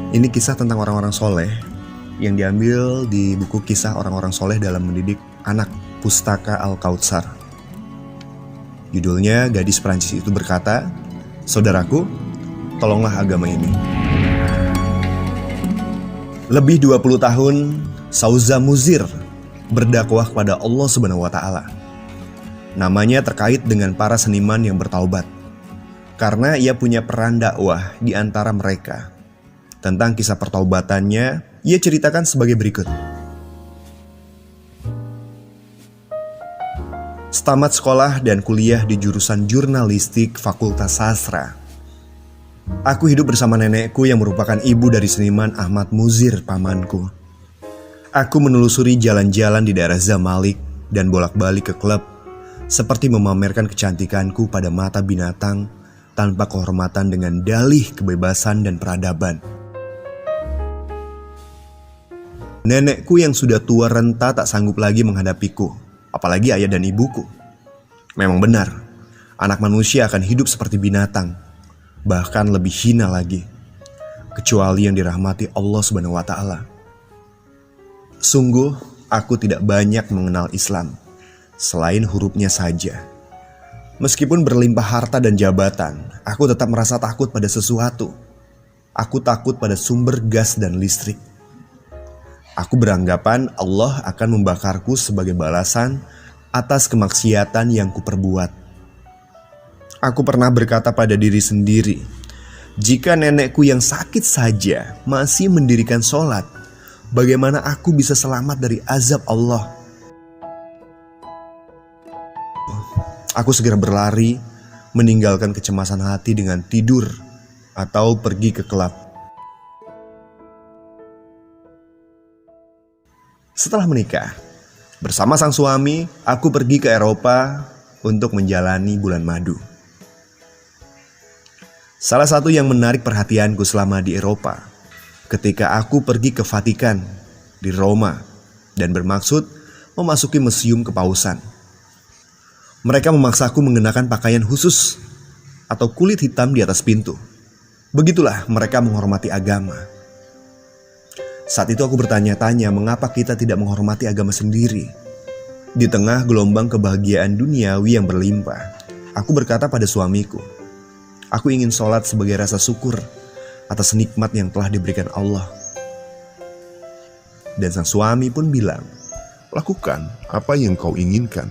Ini kisah tentang orang-orang soleh yang diambil di buku kisah orang-orang soleh dalam mendidik anak, Pustaka Al-Kautsar. Judulnya, gadis Perancis itu berkata, "Saudaraku, tolonglah agama ini." Lebih 20 tahun, Sauza Muzir berdakwah kepada Allah Subhanahu wa Ta'ala. Namanya terkait dengan para seniman yang bertaubat, karena ia punya peran dakwah di antara mereka. Tentang kisah pertaubatannya, ia ceritakan sebagai berikut. Tamat sekolah dan kuliah di jurusan jurnalistik Fakultas Sastra. Aku hidup bersama nenekku yang merupakan ibu dari seniman Ahmad Muzir, pamanku. Aku menelusuri jalan-jalan di daerah Zamalek dan bolak-balik ke klub, seperti memamerkan kecantikanku pada mata binatang tanpa kehormatan dengan dalih kebebasan dan peradaban. Nenekku yang sudah tua renta tak sanggup lagi menghadapiku, apalagi ayah dan ibuku. Memang benar, anak manusia akan hidup seperti binatang, bahkan lebih hina lagi, kecuali yang dirahmati Allah Subhanahu wa Ta'ala. Sungguh, aku tidak banyak mengenal Islam, selain hurufnya saja. Meskipun berlimpah harta dan jabatan, aku tetap merasa takut pada sesuatu. Aku takut pada sumber gas dan listrik. Aku beranggapan Allah akan membakarku sebagai balasan atas kemaksiatan yang kuperbuat. Aku pernah berkata pada diri sendiri, jika nenekku yang sakit saja masih mendirikan sholat, bagaimana aku bisa selamat dari azab Allah? Aku segera berlari, meninggalkan kecemasan hati dengan tidur atau pergi ke klub. Setelah menikah, bersama sang suami, aku pergi ke Eropa untuk menjalani bulan madu. Salah satu yang menarik perhatianku selama di Eropa, ketika aku pergi ke Vatikan di Roma dan bermaksud memasuki museum kepausan. Mereka memaksaku mengenakan pakaian khusus atau kulit hitam di atas pintu. Begitulah mereka menghormati agama. Saat itu aku bertanya-tanya mengapa kita tidak menghormati agama sendiri. Di tengah gelombang kebahagiaan duniawi yang berlimpah, aku berkata pada suamiku, aku ingin sholat sebagai rasa syukur atas nikmat yang telah diberikan Allah. Dan sang suami pun bilang, lakukan apa yang kau inginkan.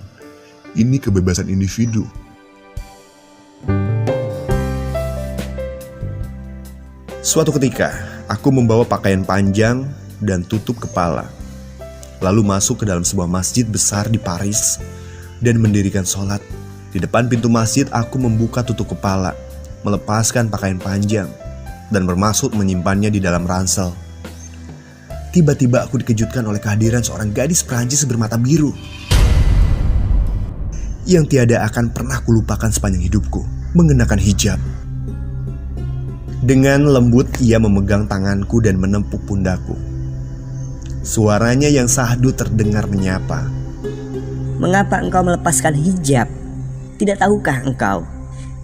Ini kebebasan individu. Suatu ketika, aku membawa pakaian panjang dan tutup kepala, lalu masuk ke dalam sebuah masjid besar di Paris dan mendirikan sholat. Di depan pintu masjid, aku membuka tutup kepala, melepaskan pakaian panjang, dan bermaksud menyimpannya di dalam ransel. Tiba-tiba aku dikejutkan oleh kehadiran seorang gadis Perancis bermata biru yang tiada akan pernah kulupakan sepanjang hidupku, mengenakan hijab. Dengan lembut ia memegang tanganku dan menempuk pundakku. Suaranya yang sahdu terdengar menyapa, "Mengapa engkau melepaskan hijab? Tidak tahukah engkau,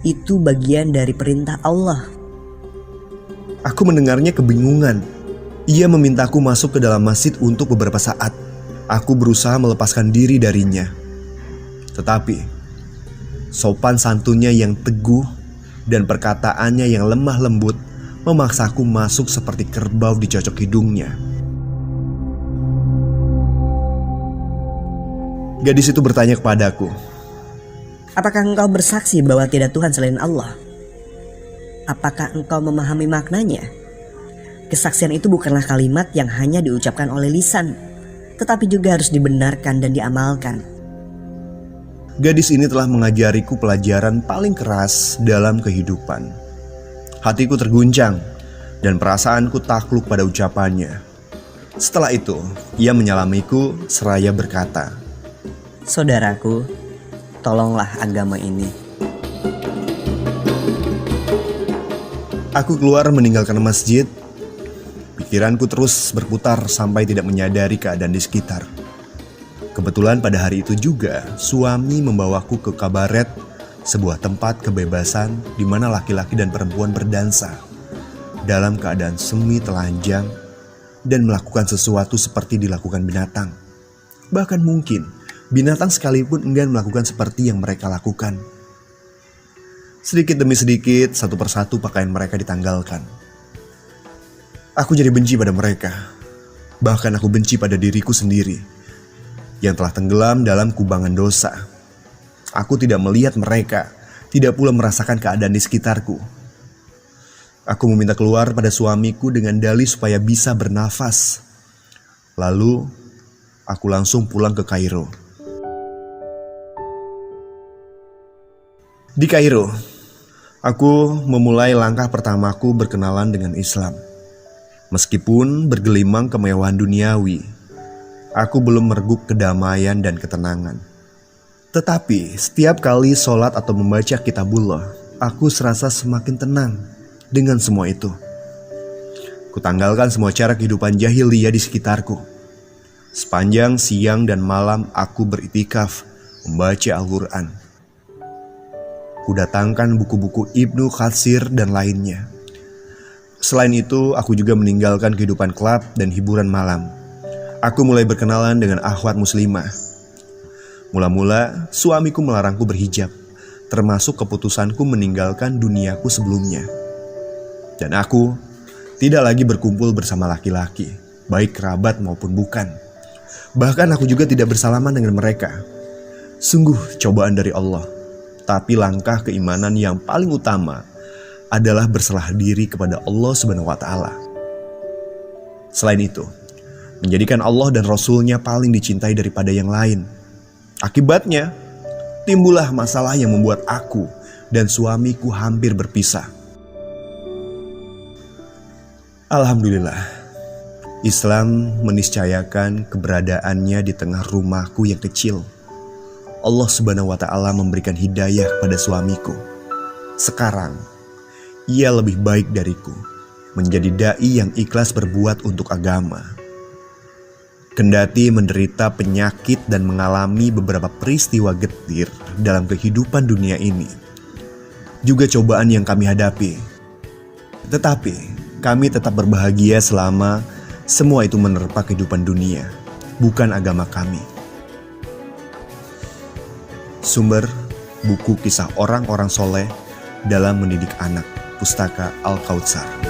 itu bagian dari perintah Allah?" Aku mendengarnya kebingungan. Ia memintaku masuk ke dalam masjid untuk beberapa saat. Aku berusaha melepaskan diri darinya. Tetapi sopan santunnya yang teguh dan perkataannya yang lemah lembut memaksaku masuk seperti kerbau dicocok hidungnya. Gadis itu bertanya kepadaku, "Apakah engkau bersaksi bahwa tidak Tuhan selain Allah? Apakah engkau memahami maknanya? Kesaksian itu bukanlah kalimat yang hanya diucapkan oleh lisan, tetapi juga harus dibenarkan dan diamalkan." Gadis ini telah mengajariku pelajaran paling keras dalam kehidupan. Hatiku terguncang dan perasaanku takluk pada ucapannya. Setelah itu, ia menyalamiku seraya berkata, "Saudaraku, tolonglah agama ini." Aku keluar meninggalkan masjid. Pikiranku terus berputar sampai tidak menyadari keadaan di sekitar. Kebetulan pada hari itu juga suami membawaku ke kabaret, sebuah tempat kebebasan di mana laki-laki dan perempuan berdansa. dalam keadaan semi telanjang dan melakukan sesuatu seperti dilakukan binatang. Bahkan mungkin binatang sekalipun enggan melakukan seperti yang mereka lakukan. Sedikit demi sedikit, satu persatu pakaian mereka ditanggalkan. Aku jadi benci pada mereka. Bahkan aku benci pada diriku sendiri yang telah tenggelam dalam kubangan dosa. Aku tidak melihat mereka, tidak pula merasakan keadaan di sekitarku. Aku meminta keluar pada suamiku dengan dalih supaya bisa bernafas. Lalu, aku langsung pulang ke Kairo. Di Kairo, aku memulai langkah pertamaku berkenalan dengan Islam. Meskipun bergelimang kemewahan duniawi, aku belum mereguk kedamaian dan ketenangan. Tetapi setiap kali sholat atau membaca kitabullah, aku serasa semakin tenang dengan semua itu. Kutanggalkan semua cara kehidupan jahiliyah di sekitarku. Sepanjang siang dan malam aku beriktikaf membaca Al-Quran. Kudatangkan buku-buku Ibnu Katsir dan lainnya. Selain itu, aku juga meninggalkan kehidupan klub dan hiburan malam. Aku mulai berkenalan dengan akhwat muslimah. Mula-mula, suamiku melarangku berhijab, termasuk keputusanku meninggalkan duniaku sebelumnya. Dan aku tidak lagi berkumpul bersama laki-laki, baik kerabat maupun bukan. Bahkan aku juga tidak bersalaman dengan mereka. Sungguh cobaan dari Allah. Tapi langkah keimanan yang paling utama adalah berserah diri kepada Allah Subhanahu wa Ta'ala. Selain itu, menjadikan Allah dan Rasul-Nya paling dicintai daripada yang lain. Akibatnya, timbullah masalah yang membuat aku dan suamiku hampir berpisah. Alhamdulillah, Islam meniscayakan keberadaannya di tengah rumahku yang kecil. Allah Subhanahu wa Ta'ala memberikan hidayah pada suamiku. Sekarang, ia lebih baik dariku, menjadi dai yang ikhlas berbuat untuk agama. Kendati menderita penyakit dan mengalami beberapa peristiwa getir dalam kehidupan dunia ini, juga cobaan yang kami hadapi. Tetapi, kami tetap berbahagia selama semua itu menerpa kehidupan dunia, bukan agama kami. Sumber buku kisah orang-orang soleh dalam mendidik anak, Pustaka Al-Kautsar.